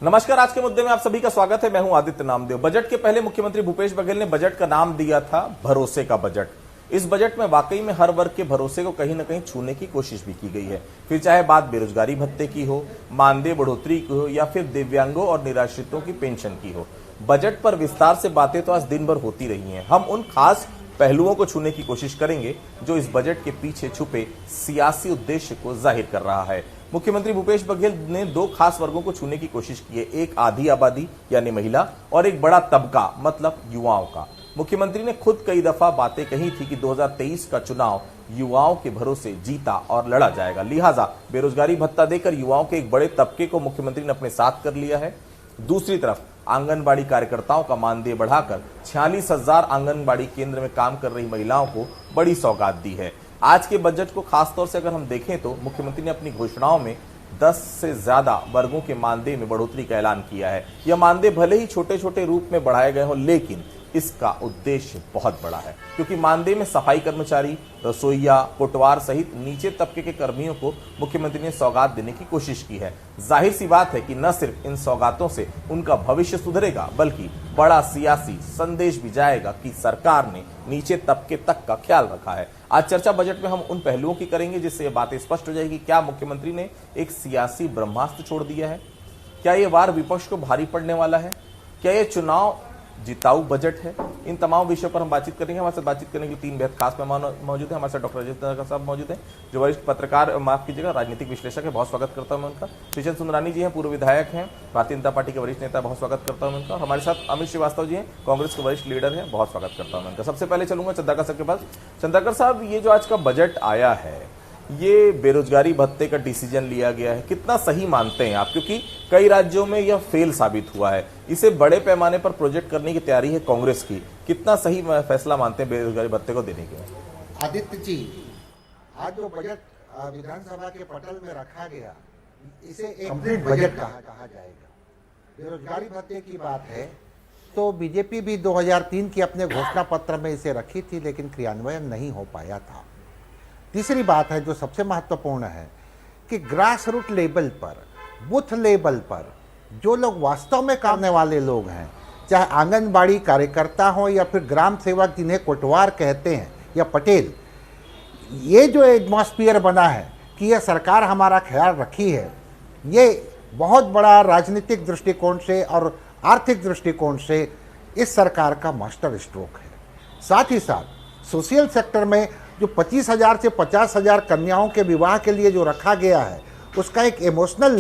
नमस्कार। आज के मुद्दे में आप सभी का स्वागत है। मैं हूं आदित्य नामदेव। बजट के पहले मुख्यमंत्री भूपेश बघेल ने बजट का नाम दिया था भरोसे का बजट। इस बजट में वाकई में हर वर्ग के भरोसे को कहीं न कहीं छूने की कोशिश भी की गई है। फिर चाहे बात बेरोजगारी भत्ते की हो, मानदेय बढ़ोतरी की हो या फिर दिव्यांगों और निराश्रितों की पेंशन की हो, बजट पर विस्तार से बातें तो आज दिन भर होती रही हैं। हम उन खास पहलुओं को छूने की कोशिश करेंगे जो इस बजट के पीछे छुपे सियासी उद्देश्य को जाहिर कर रहा है। मुख्यमंत्री भूपेश बघेल ने दो खास वर्गों को छूने की कोशिश की है, एक आधी आबादी यानी महिला और एक बड़ा तबका मतलब युवाओं का। मुख्यमंत्री ने खुद कई दफा बातें कही थी कि 2023 का चुनाव युवाओं के भरोसे जीता और लड़ा जाएगा, लिहाजा बेरोजगारी भत्ता देकर युवाओं के एक बड़े तबके को मुख्यमंत्री ने अपने साथ कर लिया है। दूसरी तरफ आंगनबाड़ी कार्यकर्ताओं का मानदेय बढ़ाकर 46,000 आंगनबाड़ी केंद्र में काम कर रही महिलाओं को बड़ी सौगात दी है। आज के बजट को खासतौर से अगर हम देखें तो मुख्यमंत्री ने अपनी घोषणाओं में 10 से ज्यादा वर्गों के मानदेय में बढ़ोतरी का ऐलान किया है। यह मानदेय भले ही छोटे छोटे रूप में बढ़ाए गए हों, लेकिन इसका उद्देश्य बहुत बड़ा है, क्योंकि मानदेय में सफाई कर्मचारी, रसोइया, कोटवार सहित नीचे तबके के कर्मियों को मुख्यमंत्री ने सौगात देने की कोशिश की है। जाहिर सी बात है कि न सिर्फ इन सौगातों से उनका भविष्य सुधरेगा, बल्कि बड़ा सियासी संदेश भी जाएगा कि सरकार ने नीचे तबके तक का ख्याल रखा है। आज चर्चा बजट में हम उन पहलुओं की करेंगे जिससे ये बातें स्पष्ट हो जाएगी। क्या मुख्यमंत्री ने एक सियासी ब्रह्मास्त्र छोड़ दिया है? क्या ये वार विपक्ष को भारी पड़ने वाला है? क्या ये चुनाव जिताऊ बजट है? इन तमाम विषयों पर हम बातचीत करेंगे। हमारे साथ बातचीत करने के लिए तीन बेहद खास मेहमान मौजूद हैं। हमारे साथ डॉक्टर अजय साहब मौजूद हैं, जो वरिष्ठ पत्रकार, माफ कीजिएगा, राजनीतिक विश्लेषक है, बहुत स्वागत करता हूं मैं उनका। श्रीचंद सुंदरानी जी हैं, पूर्व विधायक हैं, भारतीय जनता पार्टी के वरिष्ठ नेता, बहुत स्वागत करता हूं उनका। हमारे साथ अमित श्रीवास्तव जी हैं, कांग्रेस के वरिष्ठ लीडर हैं, बहुत स्वागत करता हूं उनका। सबसे पहले चलूंगा चंद्रकर साहब के पास। चंद्रकर साहब, ये जो आज का बजट आया है, ये बेरोजगारी भत्ते का डिसीजन लिया गया है, कितना सही मानते हैं आप? क्योंकि कई राज्यों में यह फेल साबित हुआ है। इसे बड़े पैमाने पर प्रोजेक्ट करने की तैयारी है कांग्रेस की, कितना सही फैसला मानते हैं बेरोजगारी भत्ते को देने के? आदित्य जी, आज जो बजट विधानसभा के पटल में रखा गया, इसे एक कंप्लीट बजट कहा जाएगा। बेरोजगारी भत्ते की बात है तो बीजेपी भी 2003 की अपने घोषणा पत्र में इसे रखी थी, लेकिन क्रियान्वयन नहीं हो पाया था। तीसरी बात है जो सबसे महत्वपूर्ण है कि ग्रास रूट लेवल पर, बूथ लेवल पर जो लोग वास्तव में काम करने वाले लोग हैं, चाहे आंगनबाड़ी कार्यकर्ता हो या फिर ग्राम सेवक जिन्हें कोटवार कहते हैं या पटेल, ये जो एटमॉस्फेयर बना है कि यह सरकार हमारा ख्याल रखी है, ये बहुत बड़ा राजनीतिक दृष्टिकोण से और आर्थिक दृष्टिकोण से इस सरकार का मास्टर स्ट्रोक है। साथ ही साथ सोशल सेक्टर में जो 25,000 से 50,000 कन्याओं के विवाह के लिए जो रखा गया है, उसका एक इमोशनल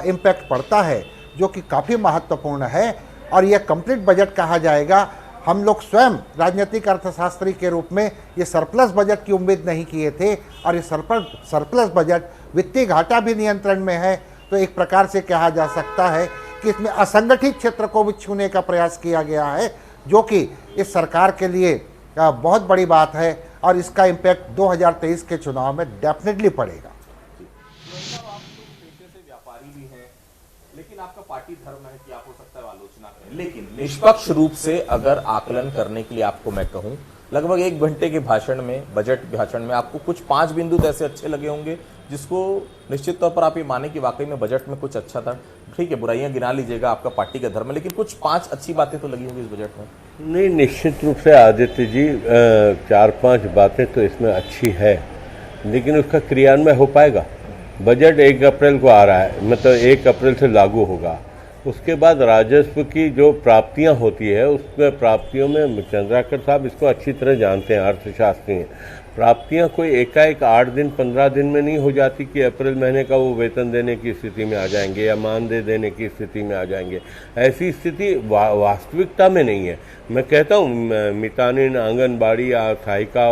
इम्पैक्ट पड़ता है जो कि काफ़ी महत्वपूर्ण है। और यह कंप्लीट बजट कहा जाएगा। हम लोग स्वयं राजनीतिक अर्थशास्त्री के रूप में ये सरप्लस बजट की उम्मीद नहीं किए थे, और ये सरप्लस बजट वित्तीय घाटा भी नियंत्रण में है। तो एक प्रकार से कहा जा सकता है कि इसमें असंगठित क्षेत्र को भी छूने का प्रयास किया गया है, जो कि इस सरकार के लिए बहुत बड़ी बात है, और इसका इम्पैक्ट 2023 के चुनाव में डेफिनेटली पड़ेगा। व्यापारी भी हैं, लेकिन आपका पार्टी धर्म है कि आप हो सकता है आलोचना करें, लेकिन निष्पक्ष रूप से अगर आकलन करने के लिए आपको मैं कहूं, लगभग 1 घंटे के भाषण में, बजट भाषण में आपको कुछ 5 बिंदु तो ऐसे अच्छे लगे होंगे जिसको निश्चित तौर पर आप ये माने कि वाकई में बजट में कुछ अच्छा था। ठीक है, बुराइयां गिना लीजिएगा, आपका पार्टी का धर्म है, लेकिन कुछ 5 अच्छी बातें तो लगी होंगी इस बजट में। नहीं, निश्चित रूप से आदित्य जी 4-5 बातें तो इसमें अच्छी है, लेकिन उसका क्रियान्वयन हो पाएगा? बजट 1 अप्रैल को आ रहा है, मतलब 1 अप्रैल से लागू होगा। उसके बाद राजस्व की जो प्राप्तियां होती है, उसमें प्राप्तियों में चंद्राकर साहब इसको अच्छी तरह जानते हैं, अर्थशास्त्री हैं। प्राप्तियां कोई एकाएक 8 दिन 15 दिन में नहीं हो जाती कि अप्रैल महीने का वो वेतन देने की स्थिति में आ जाएंगे या मानदेय देने की स्थिति में आ जाएंगे। ऐसी स्थिति वास्तविकता में नहीं है। मैं कहता हूँ मितानिन, आंगनबाड़ी या सहायिका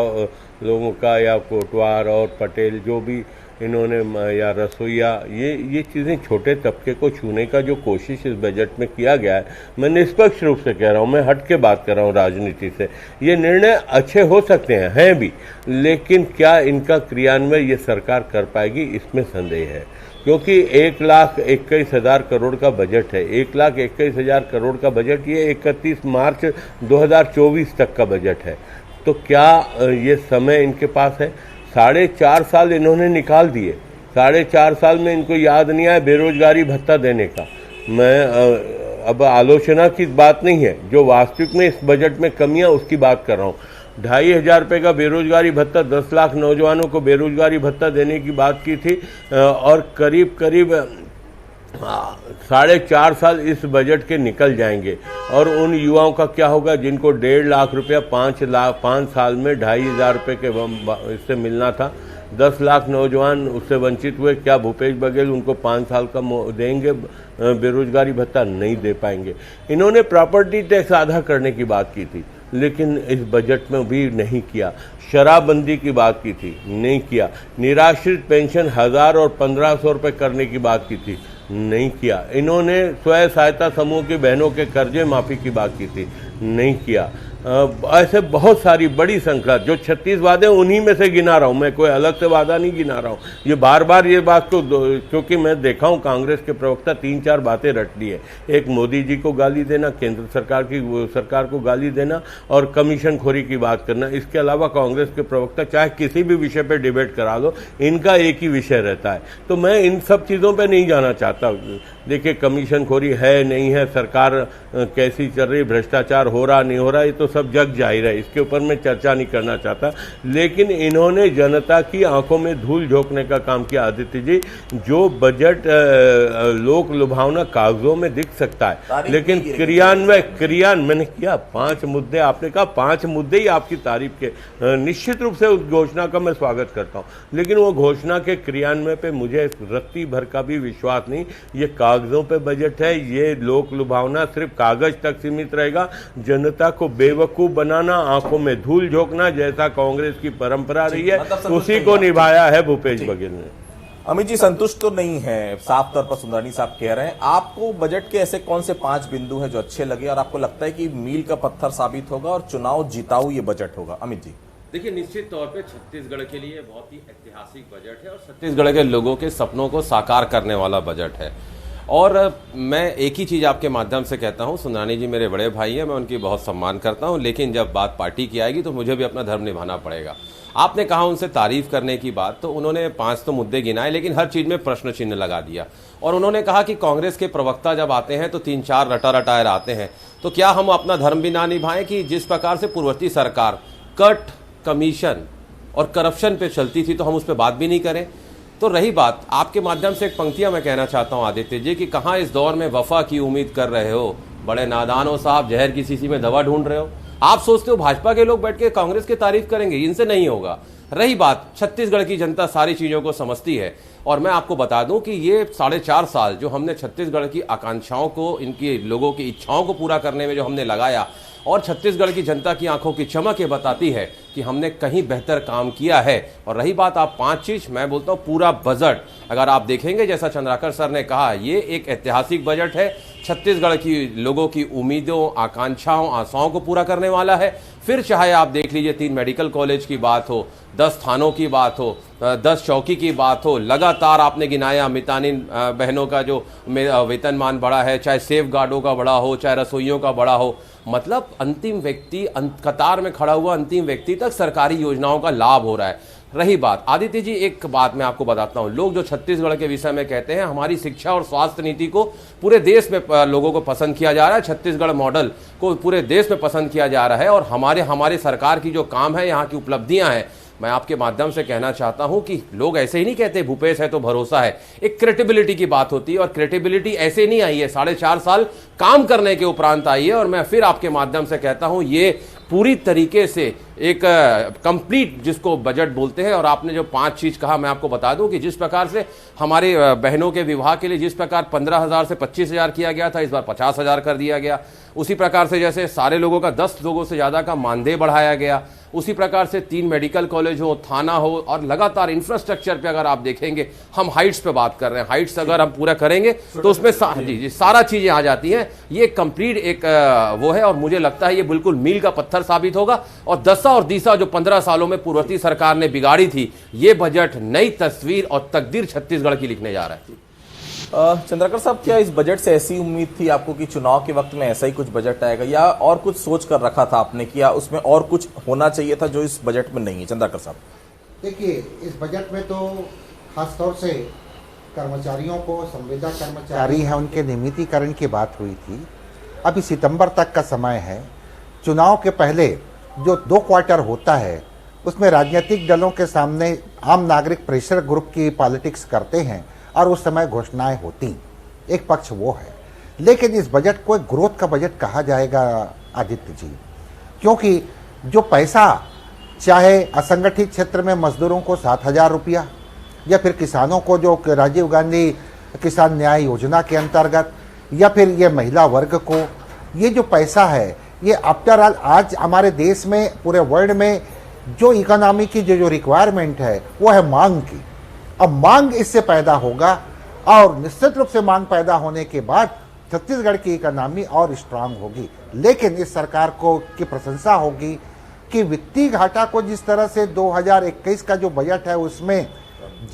लोगों का या कोटवार और पटेल जो भी इन्होंने, या रसोइया, ये चीज़ें छोटे तबके को छूने का जो कोशिश इस बजट में किया गया है, मैं निष्पक्ष रूप से कह रहा हूँ, मैं हट के बात कर रहा हूँ राजनीति से। ये निर्णय अच्छे हो सकते हैं भी, लेकिन क्या इनका क्रियान्वयन ये सरकार कर पाएगी, इसमें संदेह है। क्योंकि 1,21,000 करोड़ का बजट है, 1,21,000 करोड़ का बजट, ये 31 मार्च 2024 तक का बजट है। तो क्या ये समय इनके पास है? 4.5 साल इन्होंने निकाल दिए, 4.5 साल में इनको याद नहीं आया बेरोजगारी भत्ता देने का। मैं अब आलोचना की बात नहीं है, जो वास्तविक में इस बजट में कमियां उसकी बात कर रहा हूँ। 2,500 रुपये का बेरोजगारी भत्ता, 10 लाख नौजवानों को बेरोजगारी भत्ता देने की बात की थी और करीब 4.5 साल इस बजट के निकल जाएंगे और उन युवाओं का क्या होगा जिनको 1.5 लाख रुपया 5 साल में 2,500 रुपये के इससे मिलना था। 10 लाख नौजवान उससे वंचित हुए। क्या भूपेश बघेल उनको 5 साल का देंगे बेरोजगारी भत्ता? नहीं दे पाएंगे। इन्होंने प्रॉपर्टी टैक्स आधा करने की बात की थी, लेकिन इस बजट में भी नहीं किया। शराबबंदी की बात की थी, नहीं किया। निराश्रित पेंशन 1,000 और 1,500 रुपये करने की बात की थी, नहीं किया। इन्होंने स्वयं सहायता समूह की बहनों के कर्जे माफी की बात की थी, नहीं किया। ऐसे बहुत सारी बड़ी संख्या, जो 36 वादे उन्हीं में से गिना रहा हूं मैं, कोई अलग से वादा नहीं गिना रहा हूं। ये बार बार ये बात तो, क्योंकि मैं देखा हूं कांग्रेस के प्रवक्ता 3-4 बातें रट ली है। एक मोदी जी को गाली देना, केंद्र सरकार को गाली देना और कमीशन खोरी की बात करना। इसके अलावा कांग्रेस के प्रवक्ता चाहे किसी भी विषय पर डिबेट करा दो, इनका एक ही विषय रहता है। तो मैं इन सब चीज़ों पर नहीं जाना चाहता। देखिए, कमीशन खोरी है नहीं है, सरकार कैसी चल रही, भ्रष्टाचार हो रहा नहीं हो रहा, ये तो सब जग जाहिर है, इसके ऊपर मैं चर्चा नहीं करना चाहता। लेकिन इन्होंने जनता की आंखों में धूल झोंकने का काम किया। आदित्य जी, जो बजट लोक लुभावना कागजों में दिख सकता है, लेकिन क्रियान्वयन मैंने किया। 5 मुद्दे आपने कहा, 5 मुद्दे ही आपकी तारीफ के। निश्चित रूप से उस घोषणा का मैं स्वागत करता हूं, लेकिन वो घोषणा के क्रियान्वयन पे मुझे रत्ती भर का भी विश्वास नहीं। ये कागजों पे बजट है, ये लोक लुभावना सिर्फ कागज तक सीमित रहेगा। जनता को बेवकूफ बनाना, आंखों में धूल झोंकना, जैसा कांग्रेस की परंपरा रही है, उसी को निभाया है भूपेश बघेल ने। अमित जी संतुष्ट तो नहीं है, साफ तौर पर सुंदरानी साहब कह रहे हैं। आपको बजट के ऐसे कौन से 5 बिंदु हैं जो अच्छे लगे और आपको लगता है कि मील का पत्थर साबित होगा और चुनाव जिताऊ ये बजट होगा? अमित जी, देखिए, निश्चित तौर पे छत्तीसगढ़ के लिए बहुत ही ऐतिहासिक बजट है और छत्तीसगढ़ के लोगों के सपनों को साकार करने वाला बजट है। और मैं एक ही चीज़ आपके माध्यम से कहता हूं, सुंदरानी जी मेरे बड़े भाई हैं, मैं उनकी बहुत सम्मान करता हूं, लेकिन जब बात पार्टी की आएगी तो मुझे भी अपना धर्म निभाना पड़ेगा। आपने कहा उनसे तारीफ करने की बात, तो उन्होंने 5 तो मुद्दे गिनाए, लेकिन हर चीज़ में प्रश्न चिन्ह लगा दिया। और उन्होंने कहा कि कांग्रेस के प्रवक्ता जब आते हैं तो 3-4 रटा-रटाए आते हैं, तो क्या हम अपना धर्म भी ना निभाएं कि जिस प्रकार से पूर्ववर्ती सरकार कट, कमीशन और करप्शन पे चलती थी, तो हम उस पर बात भी नहीं करें? तो रही बात, आपके माध्यम से एक पंक्तियां मैं कहना चाहता हूं आदित्य जी, कि कहां इस दौर में वफा की उम्मीद कर रहे हो, बड़े नादान हो साहब, जहर की शीशी में दवा ढूंढ रहे हो। आप सोचते हो भाजपा के लोग बैठ के कांग्रेस की तारीफ करेंगे? इनसे नहीं होगा। रही बात, छत्तीसगढ़ की जनता सारी चीजों को समझती है और मैं आपको बता दूं कि ये 4.5 साल जो हमने छत्तीसगढ़ की आकांक्षाओं को, इनकी लोगों की इच्छाओं को पूरा करने में जो हमने लगाया, और छत्तीसगढ़ की जनता की आंखों की चमक ये बताती है कि हमने कहीं बेहतर काम किया है। और रही बात आप 5 चीज, मैं बोलता हूं पूरा बजट अगर आप देखेंगे, जैसा चंद्राकर सर ने कहा, ये एक ऐतिहासिक बजट है। छत्तीसगढ़ की लोगों की उम्मीदों, आकांक्षाओं, आशाओं को पूरा करने वाला है। फिर चाहे आप देख लीजिए 3 मेडिकल कॉलेज की बात हो, 10 थानों की बात हो, 10 चौकी की बात हो, लगातार आपने गिनाया मितानिन बहनों का जो वेतनमान बढ़ा है, चाहे सेफ गार्डों का बढ़ा हो, चाहे रसोइयों का बढ़ा हो, मतलब अंतिम व्यक्ति, कतार में खड़ा हुआ अंतिम व्यक्ति तक सरकारी योजनाओं का लाभ हो रहा है। रही बात आदित्य जी, एक बात मैं आपको बताता हूं, लोग जो छत्तीसगढ़ के विषय में कहते हैं, हमारी शिक्षा और स्वास्थ्य नीति को पूरे देश में लोगों को पसंद किया जा रहा है, छत्तीसगढ़ मॉडल को पूरे देश में पसंद किया जा रहा है, और हमारे सरकार की जो काम है, यहाँ की उपलब्धियां हैं, मैं आपके माध्यम से कहना चाहता हूं कि लोग ऐसे ही नहीं कहते भूपेश है तो भरोसा है। एक क्रेडिबिलिटी की बात होती है, और क्रेडिबिलिटी ऐसे नहीं आई है, 4.5 साल काम करने के उपरांत आई है। और मैं फिर आपके माध्यम से कहता हूं, ये पूरी तरीके से एक कंप्लीट जिसको बजट बोलते हैं। और आपने जो 5 चीज कहा, मैं आपको बता दूं कि जिस प्रकार से हमारे बहनों के विवाह के लिए जिस प्रकार 15,000 से 25,000 किया गया था, इस बार 50,000 कर दिया गया। उसी प्रकार से जैसे सारे लोगों का 10 लोगों से ज्यादा का मानदेय बढ़ाया गया। उसी प्रकार से 3 मेडिकल कॉलेज हो, थाना हो, और लगातार इंफ्रास्ट्रक्चर पे अगर आप देखेंगे, हम हाइट्स पे बात कर रहे हैं, हाइट्स अगर हम पूरा करेंगे तो उसमें जी सारा चीजें आ जाती हैं। ये कंप्लीट एक वो है, और मुझे लगता है ये बिल्कुल मील का पत्थर साबित होगा। और दसा और दिशा जो 15 सालों में पूर्ववर्ती सरकार ने बिगाड़ी थी, ये बजट नई तस्वीर और तकदीर छत्तीसगढ़ की लिखने जा रहा है। चंद्रकर साहब, क्या इस बजट से ऐसी उम्मीद थी आपको कि चुनाव के वक्त में ऐसा ही कुछ बजट आएगा, या और कुछ सोच कर रखा था आपने, किया उसमें और कुछ होना चाहिए था जो इस बजट में नहीं है? चंद्रकर साहब, देखिए, इस बजट में तो खास तौर से कर्मचारियों को, संविदा कर्मचारी हैं, उनके नियमितीकरण की बात हुई थी। अभी सितंबर तक का समय है। चुनाव के पहले जो 2 क्वार्टर होता है उसमें राजनीतिक दलों के सामने आम नागरिक प्रेशर ग्रुप की पॉलिटिक्स करते हैं और उस समय घोषणाएं होती। एक पक्ष वो है, लेकिन इस बजट को एक ग्रोथ का बजट कहा जाएगा आदित्य जी, क्योंकि जो पैसा चाहे असंगठित क्षेत्र में मजदूरों को 7,000 रुपया या फिर किसानों को जो राजीव गांधी किसान न्याय योजना के अंतर्गत या फिर ये महिला वर्ग को, ये जो पैसा है ये आफ्टर ऑल आज हमारे देश में पूरे वर्ल्ड में जो इकोनॉमी की जो रिक्वायरमेंट है वो है मांग की। अब मांग इससे पैदा होगा और निश्चित रूप से मांग पैदा होने के बाद छत्तीसगढ़ की इकोनॉमी और स्ट्रांग होगी। लेकिन इस सरकार को की प्रशंसा होगी कि वित्तीय घाटा को जिस तरह से 2021 का जो बजट है उसमें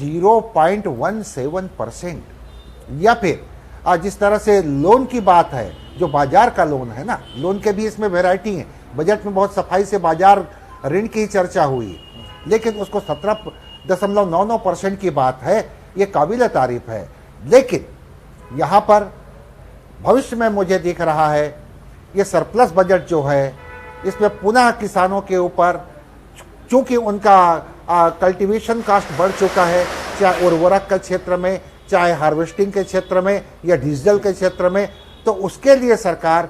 0.17% या फिर जिस तरह से लोन की बात है, जो बाजार का लोन है ना, लोन के भी इसमें वैरायटी है। बजट में बहुत सफाई से बाजार ऋण की चर्चा हुई, लेकिन उसको 17.99% की बात है, ये काबिल तारीफ है। लेकिन यहाँ पर भविष्य में मुझे दिख रहा है ये सरप्लस बजट जो है इसमें पुनः किसानों के ऊपर, चूंकि उनका कल्टीवेशन कास्ट बढ़ चुका है, चाहे उर्वरक के क्षेत्र में, चाहे हार्वेस्टिंग के क्षेत्र में या डीजल के क्षेत्र में, तो उसके लिए सरकार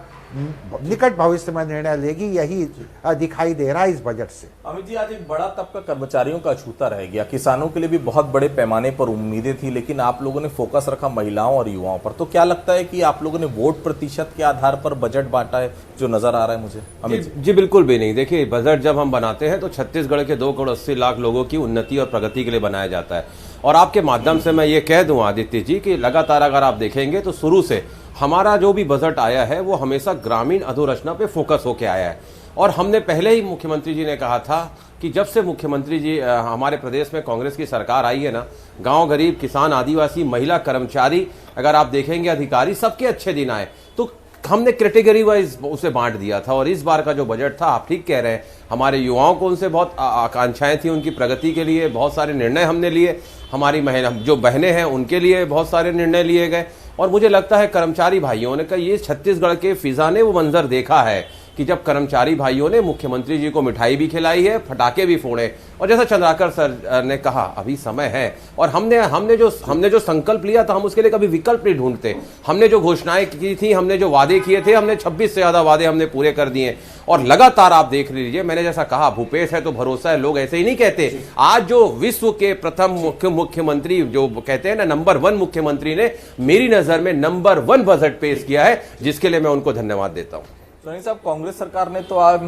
निकट भविष्य में निर्णय लेगी, यही दिखाई दे रहा है इस बजट से। अमित जी, आज एक बड़ा तबका कर्मचारियों का अछूता रह गया। किसानों के लिए भी बहुत बड़े पैमाने पर उम्मीदें थी, लेकिन आप लोगों ने फोकस रखा महिलाओं और युवाओं पर। तो क्या लगता है कि आप लोगों ने वोट प्रतिशत के आधार पर बजट बांटा है, जो नजर आ रहा है मुझे? अमित जी बिल्कुल भी नहीं। देखिए, बजट जब हम बनाते हैं तो छत्तीसगढ़ के 2,80,00,000 लोगों की उन्नति और प्रगति के लिए बनाया जाता है। और आपके माध्यम से मैं ये कह दूं आदित्य जी कि लगातार अगर आप देखेंगे तो शुरू से हमारा जो भी बजट आया है वो हमेशा ग्रामीण अधोरचना पे फोकस होकर आया है। और हमने पहले ही मुख्यमंत्री जी ने कहा था कि जब से मुख्यमंत्री जी हमारे प्रदेश में कांग्रेस की सरकार आई है ना, गांव गरीब, किसान, आदिवासी, महिला, कर्मचारी, अगर आप देखेंगे अधिकारी, सबके अच्छे दिन आए। तो हमने कैटेगरी वाइज उसे बांट दिया था। और इस बार का जो बजट था, आप ठीक कह रहे हैं, हमारे युवाओं को उनसे बहुत आकांक्षाएं थी, उनकी प्रगति के लिए बहुत सारे निर्णय हमने लिए। हमारी महिला जो बहनें हैं उनके लिए बहुत सारे निर्णय लिए गए। और मुझे लगता है कर्मचारी भाइयों ने कहा, ये छत्तीसगढ़ के फिजा ने वो मंजर देखा है कि जब कर्मचारी भाइयों ने मुख्यमंत्री जी को मिठाई भी खिलाई है, पटाखे भी फोड़े। और जैसा चंद्राकर सर ने कहा, अभी समय है। और हमने जो संकल्प लिया था, हम उसके लिए कभी विकल्प नहीं ढूंढते। हमने जो घोषणाएं की थी, हमने जो वादे किए थे, हमने 26 से ज्यादा वादे हमने पूरे कर दिए। और लगातार आप देख लीजिए, मैंने जैसा कहा, भूपेश है तो भरोसा है, लोग ऐसे ही नहीं कहते। आज जो विश्व के प्रथम मुख्यमंत्री जो कहते हैं ना, नंबर 1 मुख्यमंत्री ने मेरी नजर में नंबर 1 बजट पेश किया है, जिसके लिए मैं उनको धन्यवाद देता हूं। सोनी साहब, कांग्रेस सरकार ने तो आज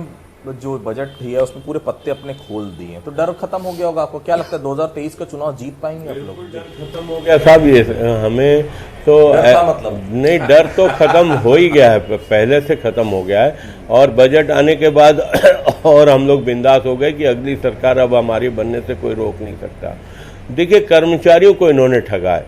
जो बजट दिया है उसमें पूरे पत्ते अपने खोल दिए, तो डर खत्म हो गया होगा। आपको क्या लगता है 2023 का चुनाव जीत पाएंगे आप लोग? खत्म हो गया साहब, ये हमें तो मतलब नहीं, डर तो खत्म हो ही गया है, पहले से खत्म हो गया है। और बजट आने के बाद और हम लोग बिंदास हो गए कि अगली सरकार अब हमारी बनने से कोई रोक नहीं सकता। देखिए, कर्मचारियों को इन्होंने ठगा है।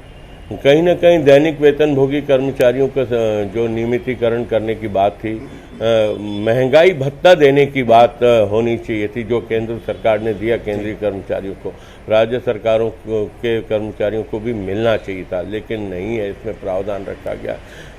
कहीं ना कहीं दैनिक वेतनभोगी कर्मचारियों का जो नियमितीकरण करने की बात थी, महंगाई भत्ता देने की बात होनी चाहिए थी, जो केंद्र सरकार ने दिया केंद्रीय कर्मचारियों को, राज्य सरकारों के कर्मचारियों को भी मिलना चाहिए था, लेकिन नहीं है, इसमें प्रावधान रखा गया।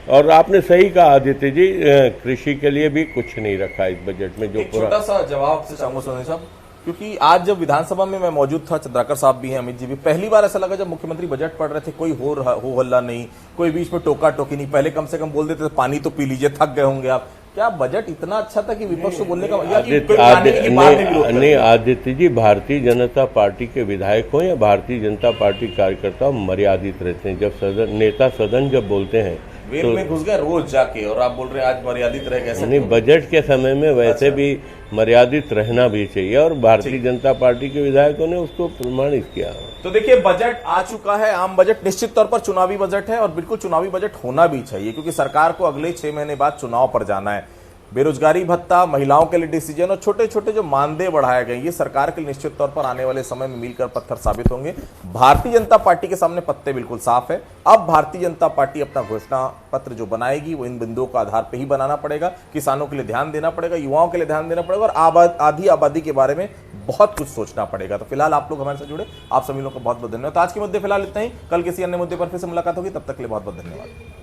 और आपने सही कहा आदित्य जी, कृषि के लिए भी कुछ नहीं रखा इस बजट में। जो छोटा सा जवाब से चाहूंगा सोनी साहब, क्योंकि आज जब विधानसभा में मैं मौजूद था, चंद्राकर साहब भी हैं, अमित जी भी, पहली बार ऐसा लगा जब मुख्यमंत्री बजट पढ़ रहे थे, कोई हो हल्ला नहीं, कोई बीच में टोका टोकी नहीं। पहले कम से कम बोल देते थे पानी तो पी लीजिए, थक गए होंगे आप। क्या बजट इतना अच्छा था कि विपक्ष को बोलने का नहीं? आदित्य जी, भारतीय जनता पार्टी के विधायक हो या भारतीय जनता पार्टी कार्यकर्ता मर्यादित रहते हैं। जब नेता सदन जब बोलते हैं वेल में घुस गए रोज जाके, और आप बोल रहे हैं आज मर्यादित रह गए। नहीं, बजट के समय में वैसे भी मर्यादित रहना भी चाहिए, और भारतीय जनता पार्टी के विधायकों ने उसको प्रमाणित किया। तो देखिए, बजट आ चुका है, आम बजट, निश्चित तौर पर चुनावी बजट है, और बिल्कुल चुनावी बजट होना भी चाहिए, क्योंकि सरकार को अगले 6 महीने बाद चुनाव पर जाना है। बेरोजगारी भत्ता, महिलाओं के लिए डिसीजन और छोटे छोटे जो मानदेय बढ़ाए गए, ये सरकार के लिए निश्चित तौर पर आने वाले समय में मील कर पत्थर साबित होंगे। भारतीय जनता पार्टी के सामने पत्ते बिल्कुल साफ है। अब भारतीय जनता पार्टी अपना घोषणा पत्र जो बनाएगी वो इन बिंदुओं का आधार पर ही बनाना पड़ेगा। किसानों के लिए ध्यान देना पड़ेगा, युवाओं के लिए ध्यान देना पड़ेगा, और आधी आबादी के बारे में बहुत कुछ सोचना पड़ेगा। तो फिलहाल आप लोग हमारे साथ जुड़े, आप सभी लोगों का बहुत बहुत धन्यवाद। तो आज के मुद्दे फिलहाल इतना ही, कल किसी अन्य मुद्दे पर फिर से मुलाकात होगी, तब तक के लिए बहुत बहुत धन्यवाद।